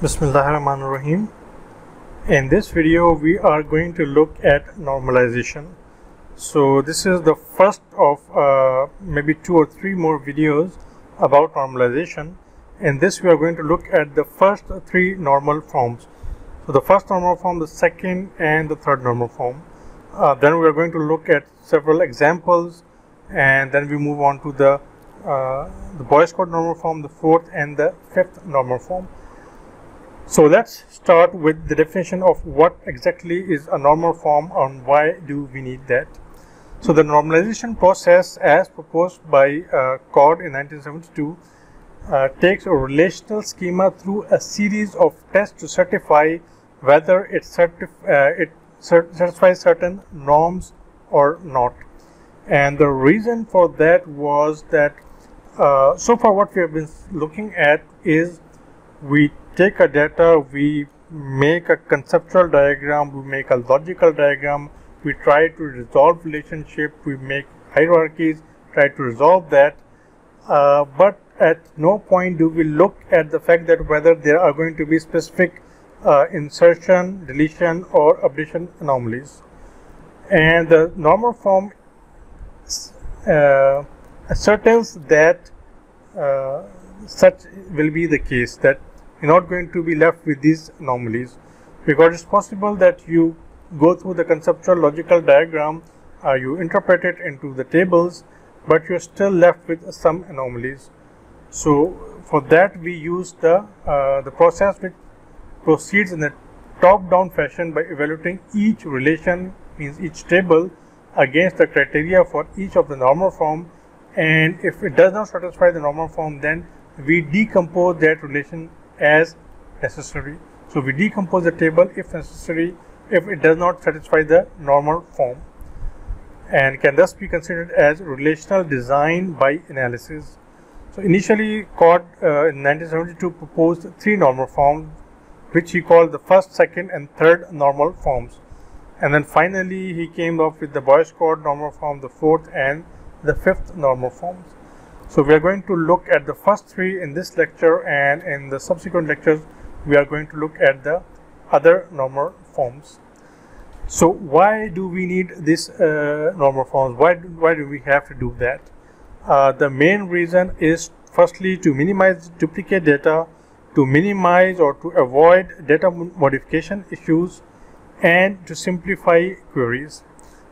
Bismillahirrahmanirrahim. In this video, we are going to look at normalization. So this is the first of maybe 2 or 3 more videos about normalization. In this, we are going to look at the first 3 normal forms. So the first normal form, the second, and the third normal form. Then we are going to look at several examples, and then we move on to the Boyce code normal form, the fourth and the fifth normal form. So let's start with the definition of what exactly is a normal form and why do we need that. So the normalization process, as proposed by Cord in 1972, takes a relational schema through a series of tests to certify whether it satisfies certain norms or not. And the reason for that was that so far what we have been looking at is we take a data, we make a conceptual diagram, we make a logical diagram, we try to resolve relationship, we make hierarchies, try to resolve that, but at no point do we look at the fact that whether there are going to be specific insertion, deletion or updation anomalies. And the normal form ascertains that such will be the case, that you're not going to be left with these anomalies, because it's possible that you go through the conceptual logical diagram, you interpret it into the tables, but you're still left with some anomalies. So for that we use the process which proceeds in a top-down fashion by evaluating each relation, means each table, against the criteria for each of the normal form, and if it does not satisfy the normal form, then we decompose that relation as necessary. So we decompose the table if necessary, if it does not satisfy the normal form, and can thus be considered as relational design by analysis. So initially Cord in 1972 proposed 3 normal forms, which he called the first, second and third normal forms, and then finally he came up with the Boyce code normal form, the fourth and the fifth normal forms. So we are going to look at the first 3 in this lecture, and in the subsequent lectures we are going to look at the other normal forms. So why do we need this normal forms? Why do we have to do that? The main reason is firstly to minimize duplicate data, to minimize or to avoid data modification issues, and to simplify queries.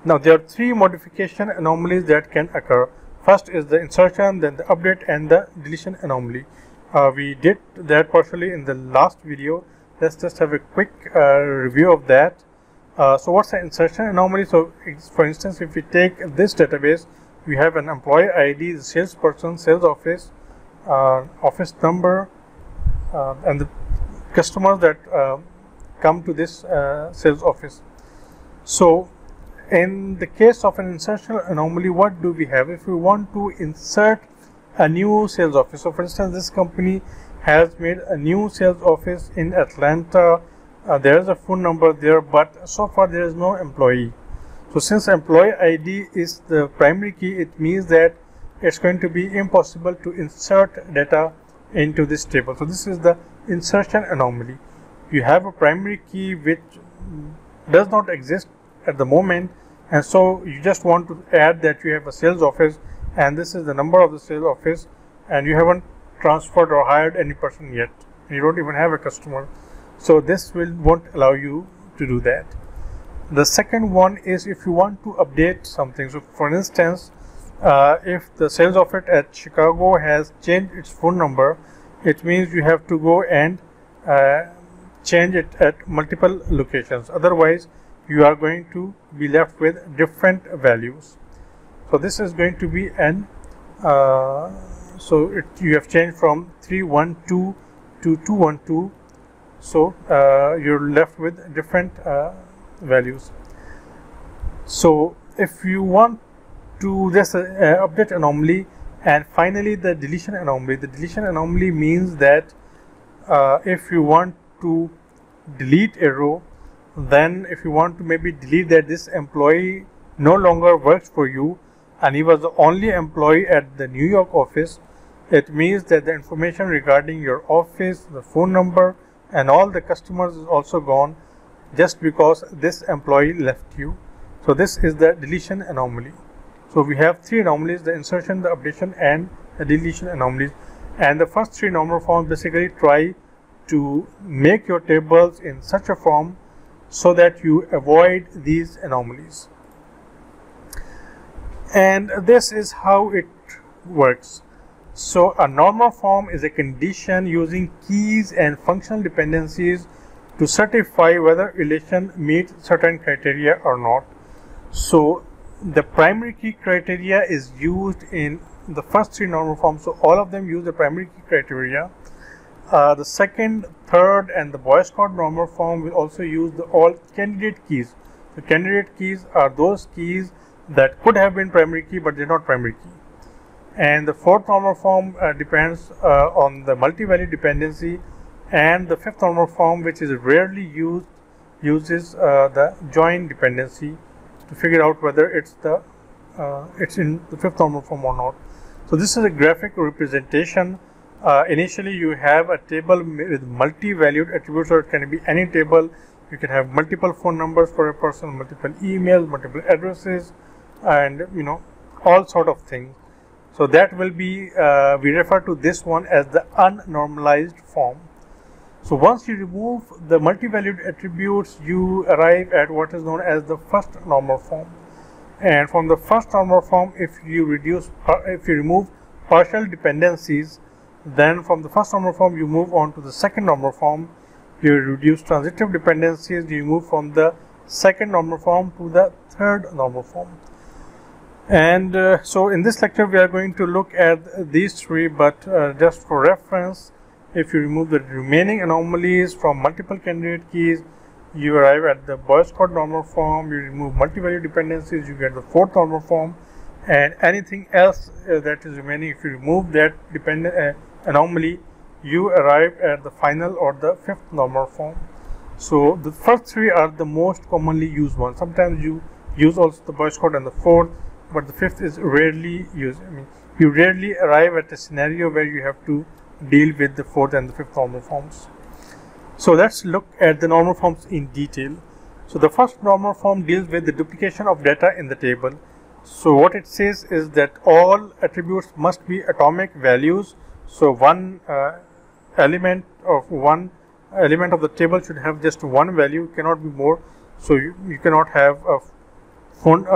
Now there are 3 modification anomalies that can occur. First is the insertion, then the update and the deletion anomaly. We did that partially in the last video. Let's just have a quick review of that. So what's the insertion anomaly? So for instance, if we take this database, we have an employee ID, the salesperson, sales office, office number, and the customers that come to this sales office. So in the case of an insertion anomaly, what do we have? If we want to insert a new sales office, so for instance this company has made a new sales office in Atlanta, there is a phone number there, but so far there is no employee. So since employee ID is the primary key, it means that it's going to be impossible to insert data into this table. So this is the insertion anomaly. You have a primary key which does not exist at the moment, and so you just want to add that you have a sales office and this is the number of the sales office, and you haven't transferred or hired any person yet, and you don't even have a customer. So this won't allow you to do that. The second one is if you want to update something. So for instance, if the sales office at Chicago has changed its phone number, it means you have to go and change it at multiple locations. Otherwise you are going to be left with different values. So this is going to be an you have changed from 312 to 212, so you're left with different values. So if you want to just update anomaly, and finally the deletion anomaly. The deletion anomaly means that if you want to delete a row, then if you want to maybe delete that this employee no longer works for you and he was the only employee at the New York office, it means that the information regarding your office, the phone number and all the customers is also gone just because this employee left you. So this is the deletion anomaly. So we have three anomalies: the insertion, the updation, and the deletion anomalies. And the first three normal forms basically try to make your tables in such a form so that you avoid these anomalies. And this is how it works. So a normal form is a condition using keys and functional dependencies to certify whether relation meets certain criteria or not. So the primary key criteria is used in the first three normal forms. So all of them use the primary key criteria. The second, third, and the Boy Scout normal form will also use the all candidate keys. The candidate keys are those keys that could have been primary key but they're not primary key. And the fourth normal form depends on the multi-value dependency, and the fifth normal form, which is rarely used, uses the join dependency to figure out whether it's in the fifth normal form or not. So this is a graphic representation. Initially you have a table with multi-valued attributes, or it can be any table. You can have multiple phone numbers for a person, multiple emails, multiple addresses, and all sort of things. So that will be, we refer to this one as the unnormalized form. So once you remove the multi-valued attributes, you arrive at what is known as the first normal form. And from the first normal form, if you remove partial dependencies, then from the first normal form you move on to the second normal form. You reduce transitive dependencies, you move from the second normal form to the third normal form. And so in this lecture we are going to look at these three, but just for reference, if you remove the remaining anomalies from multiple candidate keys, you arrive at the Boy Scout normal form. You remove multi-value dependencies, you get the fourth normal form, and anything else that is remaining, if you remove that anomaly, you arrive at the final or the fifth normal form. So the first three are the most commonly used ones. Sometimes you use also the Boy Scout and the fourth, but the fifth is rarely used. You rarely arrive at a scenario where you have to deal with the fourth and the fifth normal forms. So let's look at the normal forms in detail. So the first normal form deals with the duplication of data in the table. So what it says is that all attributes must be atomic values. So one element of the table should have just one value, cannot be more. So you cannot have a phone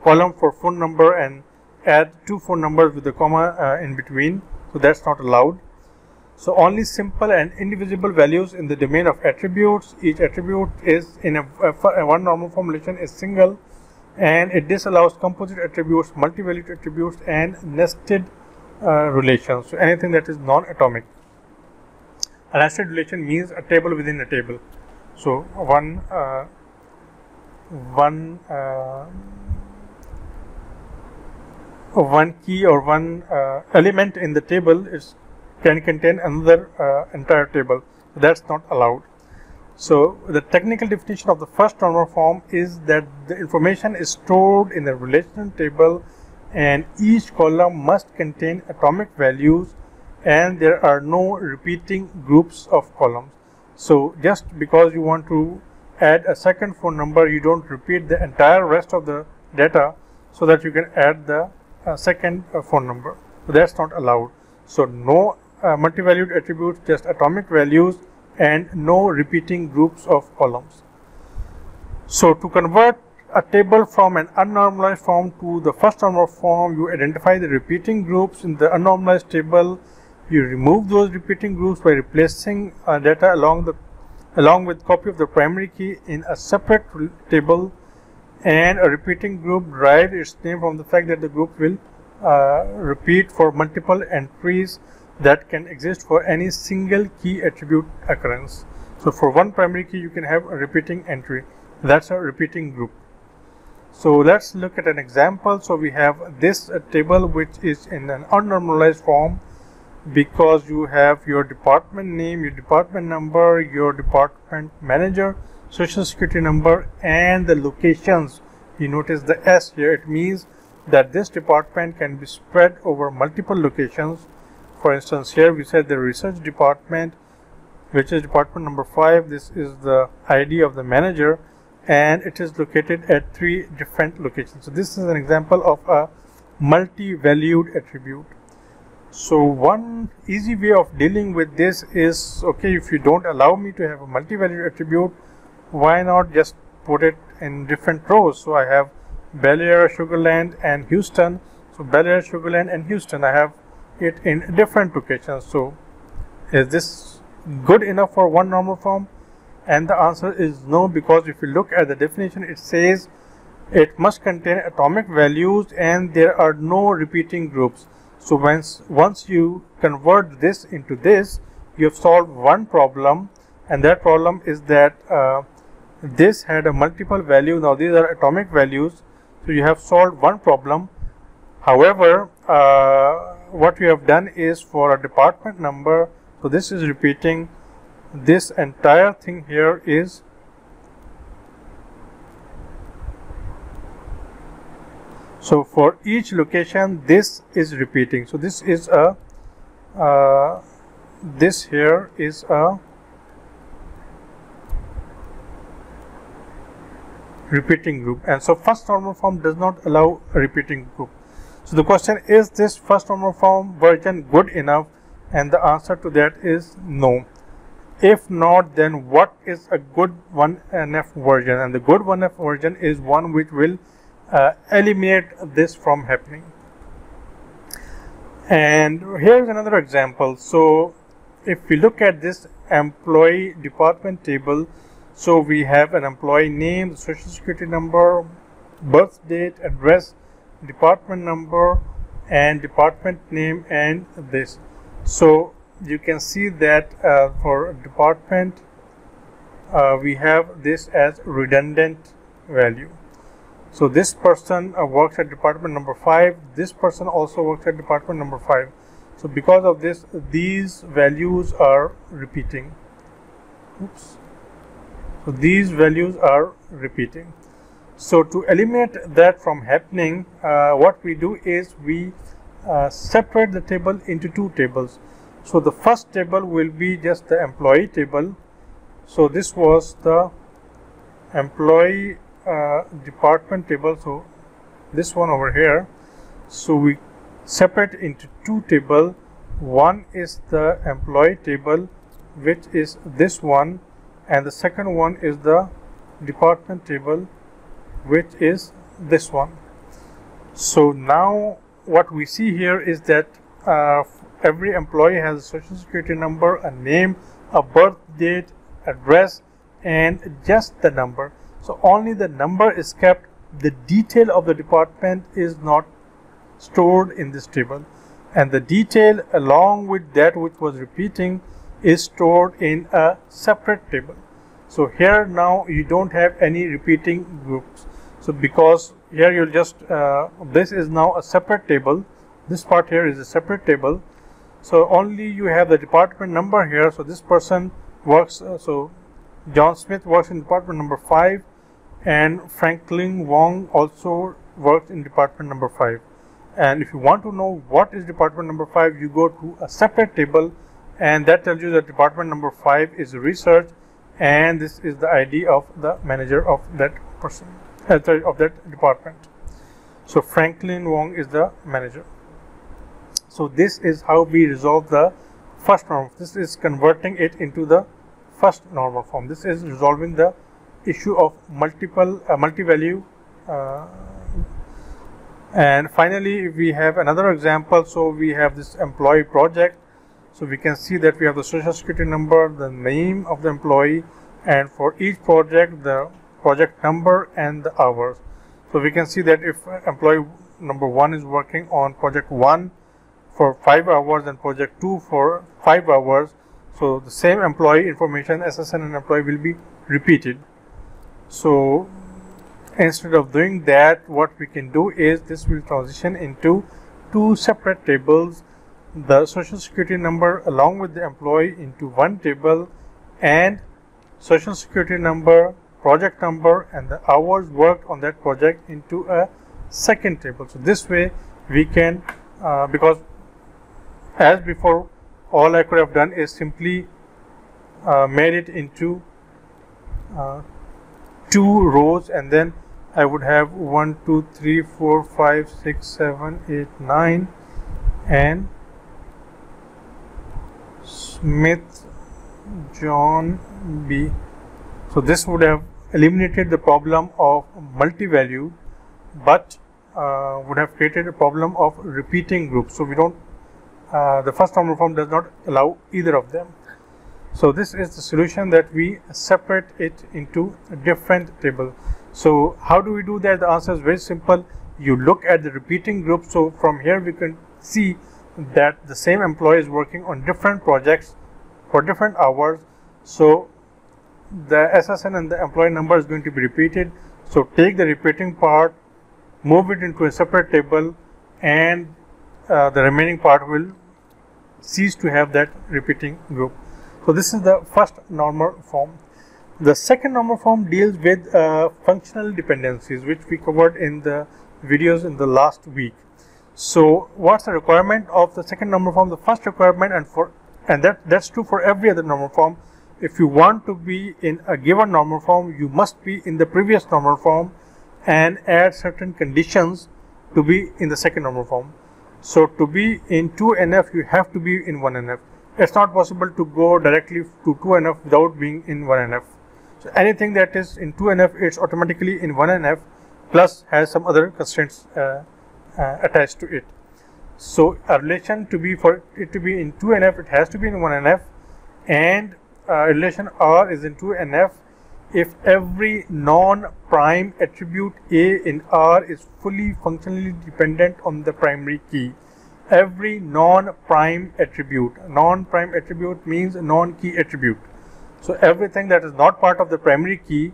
column for phone number and add two phone numbers with a comma in between. So that's not allowed. So only simple and indivisible values in the domain of attributes. Each attribute is in a one normal formulation is single, and it disallows composite attributes, multi-valued attributes, and nested relations. So anything that is non-atomic. A nested relation means a table within a table. So one key or one element in the table can contain another entire table. That's not allowed. So the technical definition of the first normal form is that the information is stored in a relational table, and each column must contain atomic values, and there are no repeating groups of columns. So just because you want to add a second phone number, you don't repeat the entire rest of the data so that you can add the second phone number. So that's not allowed. So no multi-valued attributes, just atomic values, and no repeating groups of columns. So to convert a table from an unnormalized form to the first normal form, you identify the repeating groups in the unnormalized table. You remove those repeating groups by replacing data along with copy of the primary key in a separate table, and a repeating group derives its name from the fact that the group will repeat for multiple entries that can exist for any single key attribute occurrence. So for one primary key you can have a repeating entry. That's a repeating group. So let's look at an example. So we have this table which is in an unnormalized form because you have your department name, your department number, your department manager, social security number, and the locations. You notice the S here. It means that this department can be spread over multiple locations. For instance, here we said the research department which is department number 5. This is the ID of the manager, and it is located at 3 different locations. So this is an example of a multi-valued attribute. So one easy way of dealing with this is, okay, if you don't allow me to have a multi-valued attribute, why not just put it in different rows? So I have Bel Air, Sugarland and Houston. So Bel Air, Sugarland and Houston, I have it in different locations. So is this good enough for one normal form? And the answer is no, because if you look at the definition, it says it must contain atomic values and there are no repeating groups. So once you convert this into this, you have solved one problem, and that problem is that this had a multiple value. Now these are atomic values, so you have solved one problem. However, what we have done is for a department number, so this is repeating, this entire thing here is so for each location this is repeating. So this is a this here is a repeating group, and so first normal form does not allow a repeating group. So the question is, this first normal form version good enough? And the answer to that is no. If not, then what is a good 1NF version? And the good 1NF version is one which will eliminate this from happening. And here is another example. So if we look at this employee department table, so we have an employee name, social security number, birth date, address, department number, and department name, and this. So you can see that for department we have this as redundant value. So this person works at department number 5, this person also works at department number 5. So because of this, these values are repeating. Oops. So these values are repeating. So to eliminate that from happening, what we do is we separate the table into 2 tables. So the first table will be just the employee table. So this was the employee department table, so this one over here. So we separate into 2 tables. One is the employee table, which is this one, and the second one is the department table, which is this one. So now what we see here is that every employee has a social security number, a name, a birth date, address, and just the number. So only the number is kept. The detail of the department is not stored in this table, and the detail along with that which was repeating is stored in a separate table. So here now you don't have any repeating groups. So because here you'll just this is now a separate table. This part here is a separate table. So only you have the department number here. So this person works. So John Smith works in department number 5, and Franklin Wong also works in department number 5. And if you want to know what is department number 5, you go to a separate table, and that tells you that department number 5 is research, and this is the ID of the manager of that person, of that department. So Franklin Wong is the manager. So this is how we resolve the first normal. This is converting it into the first normal form. This is resolving the issue of multi-value. And finally we have another example. So we have this employee project. So we can see that we have the social security number, the name of the employee, and for each project the project number and the hours. So we can see that if employee number 1 is working on project 1 for 5 hours and project 2 for 5 hours, so the same employee information, SSN and employee, will be repeated. So instead of doing that, what we can do is this will transition into 2 separate tables, the social security number along with the employee into 1 table, and social security number, project number, and the hours worked on that project into a second table. So this way we can, because as before, all I could have done is simply made it into 2 rows, and then I would have 1, 2, 3, 4, 5, 6, 7, 8, 9, and Smith, John, B. So this would have eliminated the problem of multi-value, but would have created a problem of repeating groups. So we don't, the first normal form does not allow either of them. So this is the solution, that we separate it into a different table. So how do we do that? The answer is very simple. You look at the repeating group. So from here we can see that the same employee is working on different projects for different hours. So the SSN and the employee number is going to be repeated. So take the repeating part, move it into a separate table, and the remaining part will cease to have that repeating group. So this is the first normal form. The second normal form deals with functional dependencies, which we covered in the videos in the last week. So what's the requirement of the second normal form? The first requirement, and that's true for every other normal form. If you want to be in a given normal form, you must be in the previous normal form and add certain conditions to be in the second normal form. So to be in 2NF, you have to be in 1NF. It's not possible to go directly to 2NF without being in 1NF. So anything that is in 2NF, it's automatically in 1NF, plus has some other constraints attached to it. So a relation to be, for it to be in 2NF, it has to be in 1NF, and relation R is in 2NF if every non-prime attribute A in R is fully functionally dependent on the primary key. Every non-prime attribute means non-key attribute. So everything that is not part of the primary key,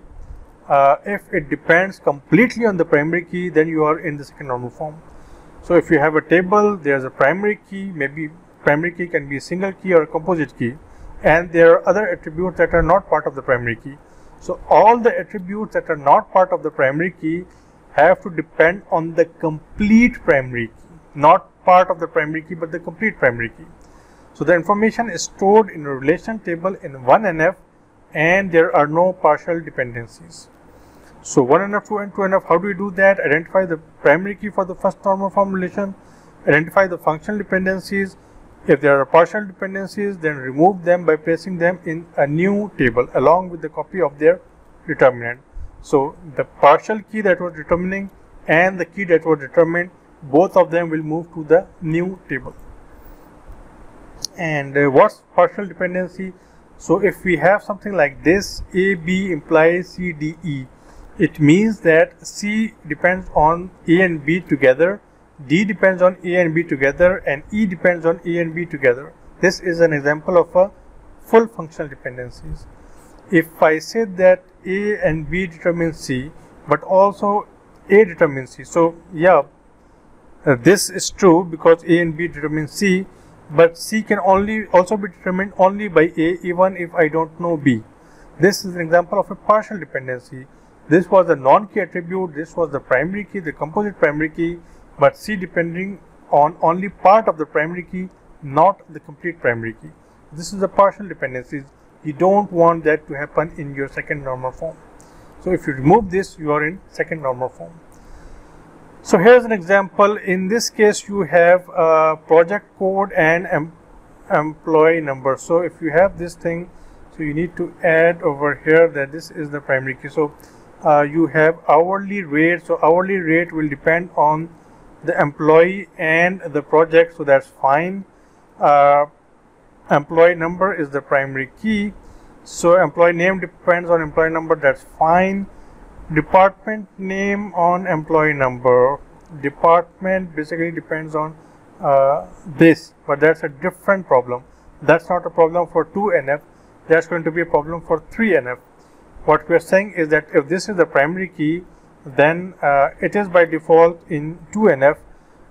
if it depends completely on the primary key, then you are in the second normal form. So if you have a table, there's a primary key, maybe primary key can be a single key or a composite key, and there are other attributes that are not part of the primary key. So all the attributes that are not part of the primary key have to depend on the complete primary key, not part of the primary key, but the complete primary key. So the information is stored in a relation table in 1NF, and there are no partial dependencies. So 1NF, 2 and 2NF, how do we do that? Identify the primary key for the first normal form relation, identify the functional dependencies. If there are partial dependencies, then remove them by placing them in a new table along with the copy of their determinant. So the partial key that was determining and the key that was determined, both of them will move to the new table. And what's partial dependency? So if we have something like this, A, B implies C, D, E, it means that C depends on A and B together, D depends on A and B together, and E depends on A and B together. This is an example of a full functional dependencies. If I say that A and B determine C, but also A determines C, so yeah, this is true because A and B determine C, but C can also be determined only by A, even if I don't know B. This is an example of a partial dependency. This was the non-key attribute, this was the primary key, the composite primary key, but C depending on only part of the primary key, not the complete primary key. This is a partial dependencies. You don't want that to happen in your second normal form. So if you remove this, you are in second normal form. So here's an example. In this case, you have project code and employee number. So if you have this thing, so you need to add over here that this is the primary key. So you have hourly rate. So hourly rate will depend on the employee and the project, so that's fine. Employee number is the primary key, so employee name depends on employee number, that's fine. Department name on employee number, department basically depends on this, but that's a different problem. That's not a problem for 2NF, that's going to be a problem for 3NF. What we are saying is that if this is the primary key, then it is by default in 2NF,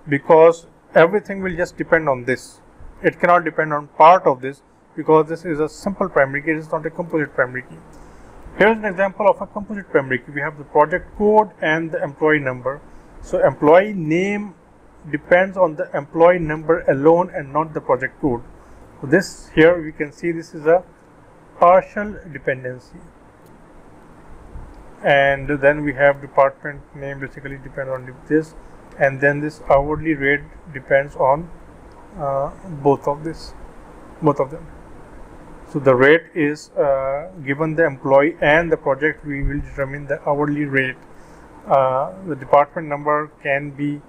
because everything will just depend on this. It cannot depend on part of this, because this is a simple primary key, it is not a composite primary key. Here's an example of a composite primary key. We have the project code and the employee number. So employee name depends on the employee number alone and not the project code. So this here we can see this is a partial dependency. And then we have department name basically depends on this, and then this hourly rate depends on both of them. So the rate is given the employee and the project, we will determine the hourly rate. The department number can be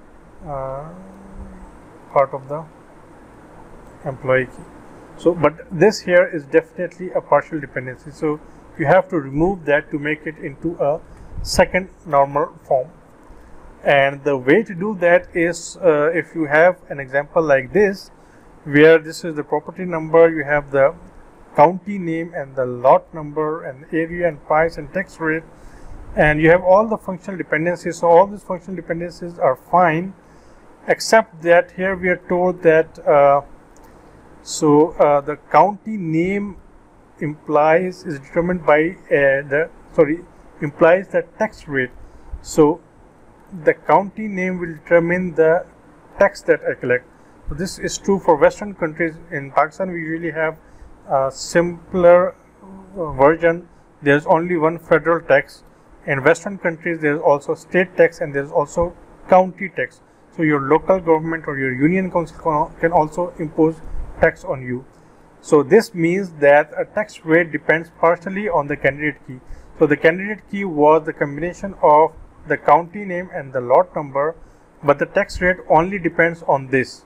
part of the employee key. So, but this here is definitely a partial dependency. So you have to remove that to make it into a second normal form. And the way to do that is if you have an example like this, where this is the property number, you have the county name and the lot number and area and price and tax rate, and you have all the functional dependencies. So all these functional dependencies are fine, except that here we are told that the county name is determined by implies the tax rate. So the county name will determine the tax that I collect. So this is true for Western countries. In Pakistan, we usually have a simpler version. There is only one federal tax. In Western countries, there is also state tax and there is also county tax. So your local government or your union council can also impose tax on you. So this means that a tax rate depends partially on the candidate key. So the candidate key was the combination of the county name and the lot number, but the tax rate only depends on this.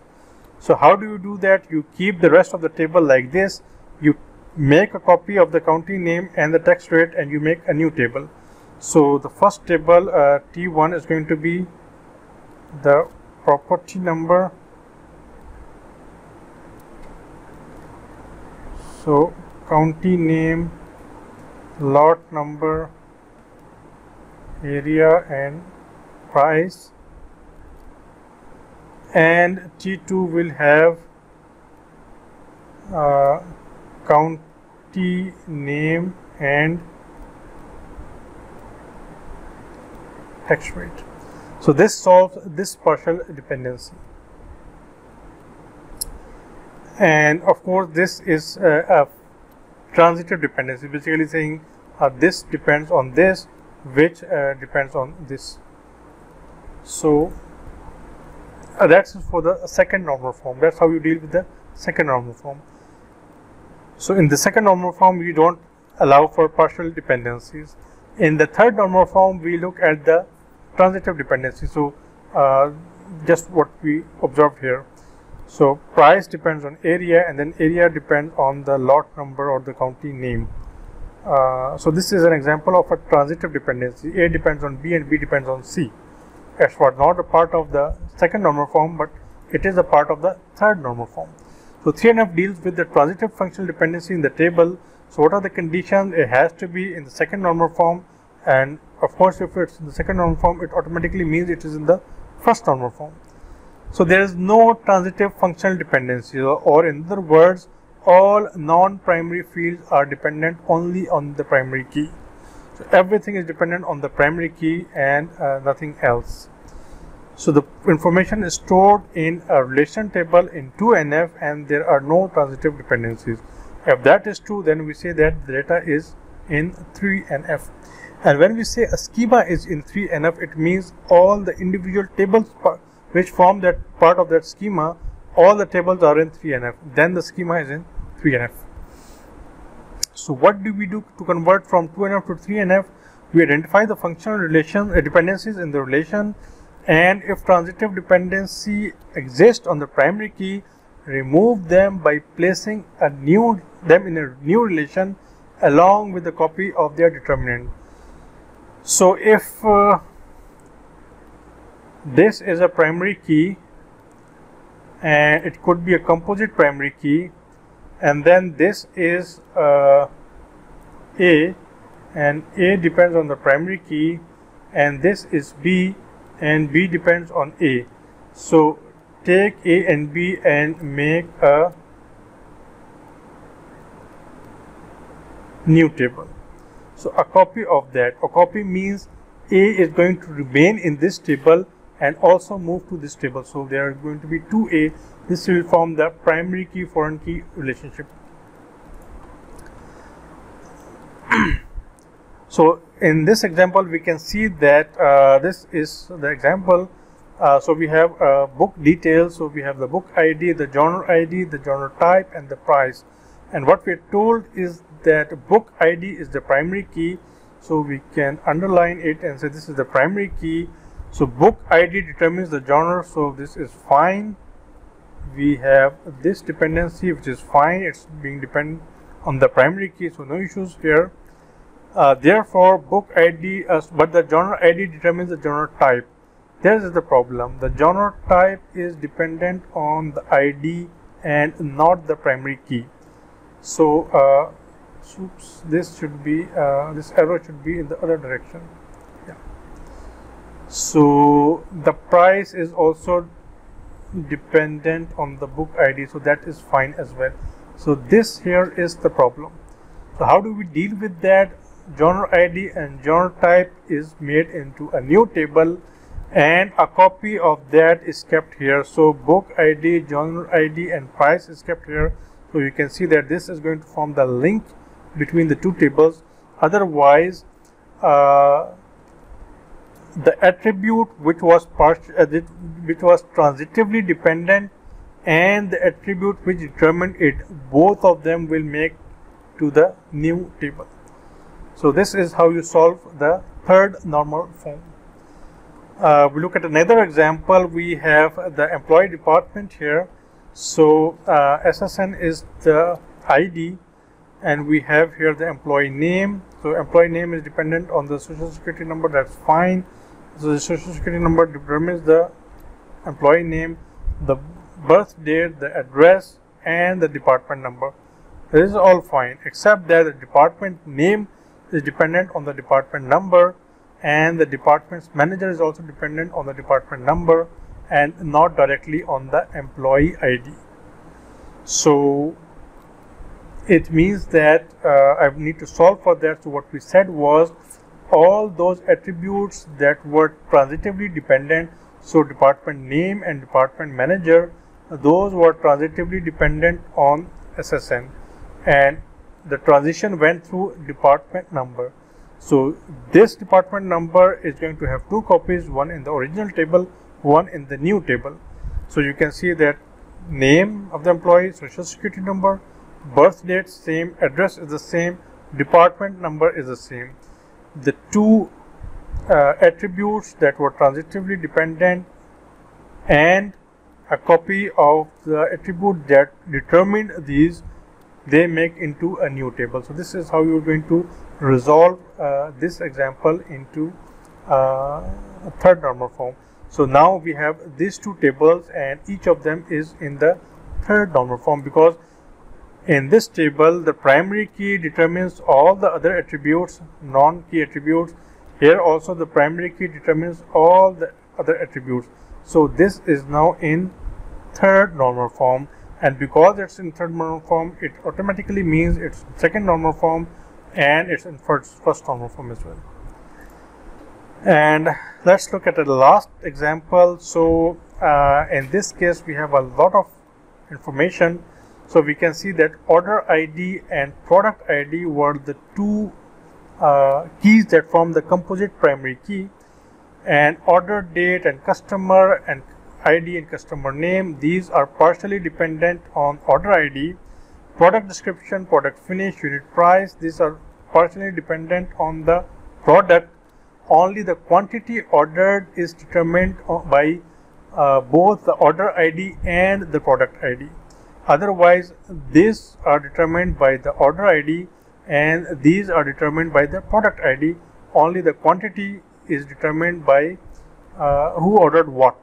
So how do you do that? You keep the rest of the table like this. You make a copy of the county name and the tax rate, and you make a new table. So the first table, T1, is going to be the property number. So county name, lot number, area and price, and T2 will have county name and tax rate. So this solves this partial dependency. And of course, this is a transitive dependency, basically saying this depends on this, which depends on this. So that's for the second normal form. That's how you deal with the second normal form. So in the second normal form, you don't allow for partial dependencies. In the third normal form, we look at the transitive dependency. So just what we observed here. So price depends on area, and then area depends on the lot number or the county name. So this is an example of a transitive dependency. A depends on B and B depends on C. As was not a part of the second normal form, but it is a part of the third normal form. So 3NF deals with the transitive functional dependency in the table. So what are the conditions? It has to be in the second normal form, and of course if it's in the second normal form, it automatically means it is in the first normal form. So there is no transitive functional dependency, or in other words, all non-primary fields are dependent only on the primary key. So everything is dependent on the primary key and nothing else. So the information is stored in a relation table in 2NF, and there are no transitive dependencies. If that is true, then we say that the data is in 3NF. And when we say a schema is in 3NF, it means all the individual tables which form that part of that schema, all the tables are in 3NF. Then the schema is in 3NF. So what do we do to convert from 2NF to 3NF? We identify the functional dependencies in the relation, and if transitive dependency exists on the primary key, remove them by placing them in a new relation along with the copy of their determinant. So if this is a primary key, and it could be a composite primary key, and then this is A, and A depends on the primary key, and this is B, and B depends on A. So take A and B and make a new table. So a copy of that. A copy means A is going to remain in this table and also move to this table. So there are going to be two A. This will form the primary key foreign key relationship. So in this example, we can see that this is the example. So we have book details. So we have the book ID, the genre ID, the genre type, and the price. And what we are told is that book ID is the primary key. So we can underline it and say this is the primary key. So book ID determines the genre. So this is fine. We have this dependency, which is fine. It's being dependent on the primary key. So no issues here. Therefore, book ID, but the genre ID determines the genre type. There is the problem. The genre type is dependent on the ID and not the primary key. So, this should be this arrow should be in the other direction. Yeah. So the price is also dependent on the book ID. So that is fine as well. So this here is the problem. So how do we deal with that? Genre ID and genre type is made into a new table, and a copy of that is kept here. So book ID, genre ID, and price is kept here. So you can see that this is going to form the link between the two tables. Otherwise, the attribute which was transitively dependent and the attribute which determined it, both of them will make to the new table. So this is how you solve the third normal form. We look at another example. We have the employee department here. So SSN is the ID, and we have here the employee name. So employee name is dependent on the social security number. That's fine. So the social security number determines the employee name, the birth date, the address, and the department number. This is all fine, except that the department name is dependent on the department number, and the department's manager is also dependent on the department number and not directly on the employee ID. So it means that I need to solve for that. So what we said was all those attributes that were transitively dependent, so department name and department manager, those were transitively dependent on SSN, and the transition went through department number. So this department number is going to have two copies, one in the original table, one in the new table. So you can see that name of the employee, social security number, birth date same, address is the same, department number is the same. The two attributes that were transitively dependent and a copy of the attribute that determined these, they make into a new table. So this is how you are going to resolve this example into a third normal form. So now we have these two tables, and each of them is in the third normal form, because in this table the primary key determines all the other attributes, non-key attributes. Here also the primary key determines all the other attributes. So this is now in third normal form, and because it's in third normal form, it automatically means it's second normal form and it's in first normal form as well. And let's look at the last example. So in this case we have a lot of information. So we can see that order ID and product ID were the two keys that form the composite primary key, and order date and customer and ID and customer name, these are partially dependent on order ID. Product description, product finish, unit price, these are partially dependent on the product. Only the quantity ordered is determined by both the order ID and the product ID. Otherwise, these are determined by the order ID and these are determined by the product ID. Only the quantity is determined by who ordered what.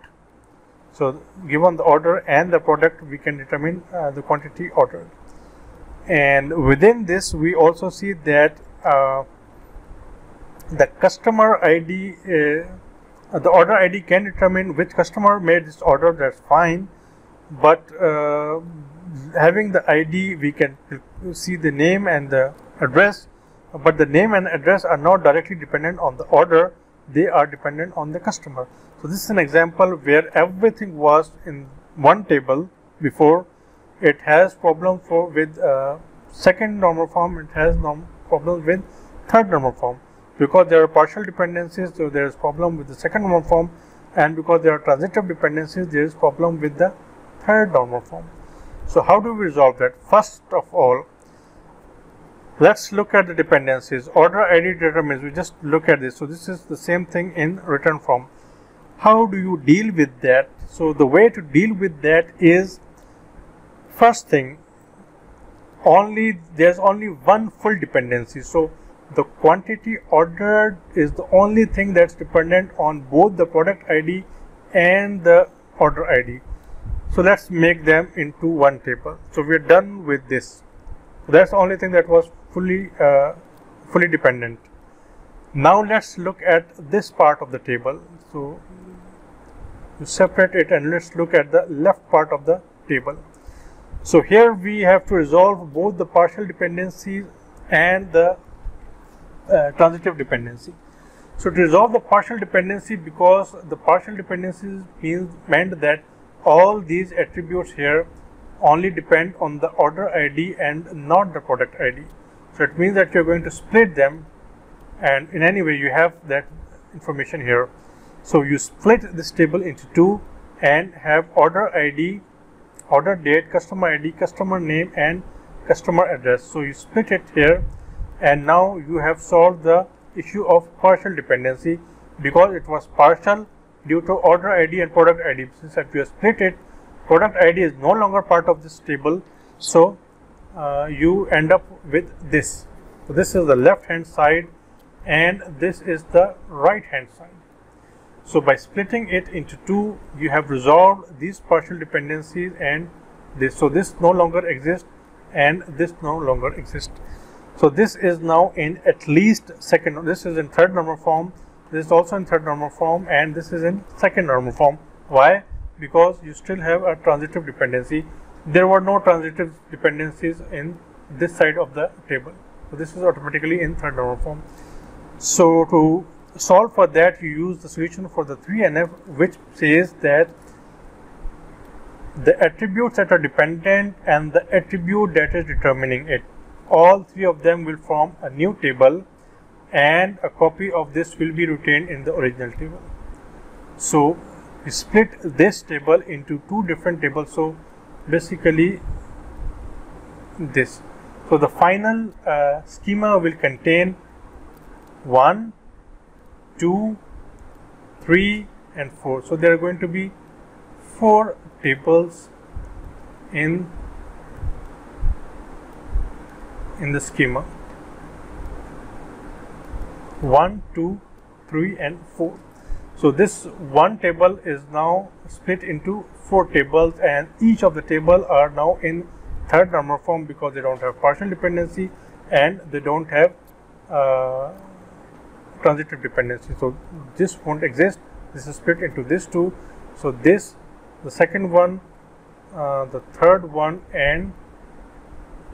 So given the order and the product, we can determine the quantity ordered. And within this, we also see that the customer ID, the order ID can determine which customer made this order, that's fine. But having the ID, we can see the name and the address, but the name and address are not directly dependent on the order, they are dependent on the customer. So this is an example where everything was in one table before. It has problem with second normal form, it has problems with third normal form. Because there are partial dependencies, so there is problem with the second normal form, and because there are transitive dependencies, there is problem with the third normal form. So how do we resolve that? First of all, let's look at the dependencies. Order ID determines, we just look at this. So this is the same thing in written form. How do you deal with that? So the way to deal with that is, first thing, there's only one full dependency. So the quantity ordered is the only thing that's dependent on both the product ID and the order ID. So let's make them into one table. So we're done with this. That's the only thing that was fully dependent. Now let's look at this part of the table. So you separate it and let's look at the left part of the table. So here we have to resolve both the partial dependencies and the transitive dependency. So to resolve the partial dependency, because the partial dependencies meant that all these attributes here only depend on the order ID and not the product ID. So it means that you're going to split them, and in any way you have that information here. So you split this table into two and have order ID, order date, customer ID, customer name and customer address. So you split it here, and now you have solved the issue of partial dependency, because it was partial due to order ID and product ID. Since that we have split it, product ID is no longer part of this table, so you end up with this. So this is the left hand side and this is the right hand side. So by splitting it into two, you have resolved these partial dependencies and this. So this no longer exists and this no longer exists. So this is now in at least second, this is in third normal form, this is also in third normal form, and this is in second normal form. Why? Because you still have a transitive dependency. There were no transitive dependencies in this side of the table. So this is automatically in third normal form. So to solve for that, you use the solution for the 3NF, which says that the attributes that are dependent and the attribute that is determining it, all three of them will form a new table, and a copy of this will be retained in the original table. So we split this table into two different tables. So basically this. So the final schema will contain 1, 2, 3 and 4. So there are going to be 4 tables in the schema. 1, 2, 3 and 4. So this one table is now split into 4 tables, and each of the table are now in third normal form, because they don't have partial dependency and they don't have transitive dependency. So this won't exist. This is split into these two. So this, the second one, the third one and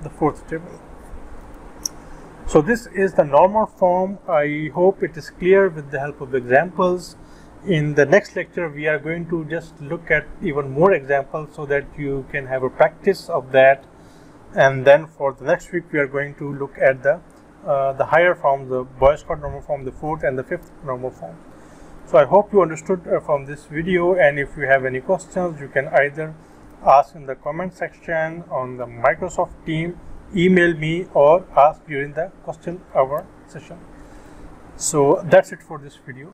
the fourth table. So this is the normal form. I hope it is clear with the help of examples. In the next lecture, we are going to just look at even more examples so that you can have a practice of that. And then for the next week, we are going to look at the higher form, the Boy Scout normal form, the 4th and the 5th normal form. So I hope you understood from this video, and if you have any questions, you can either ask in the comment section on the Microsoft Team, email me, or ask during the question hour session. So that's it for this video.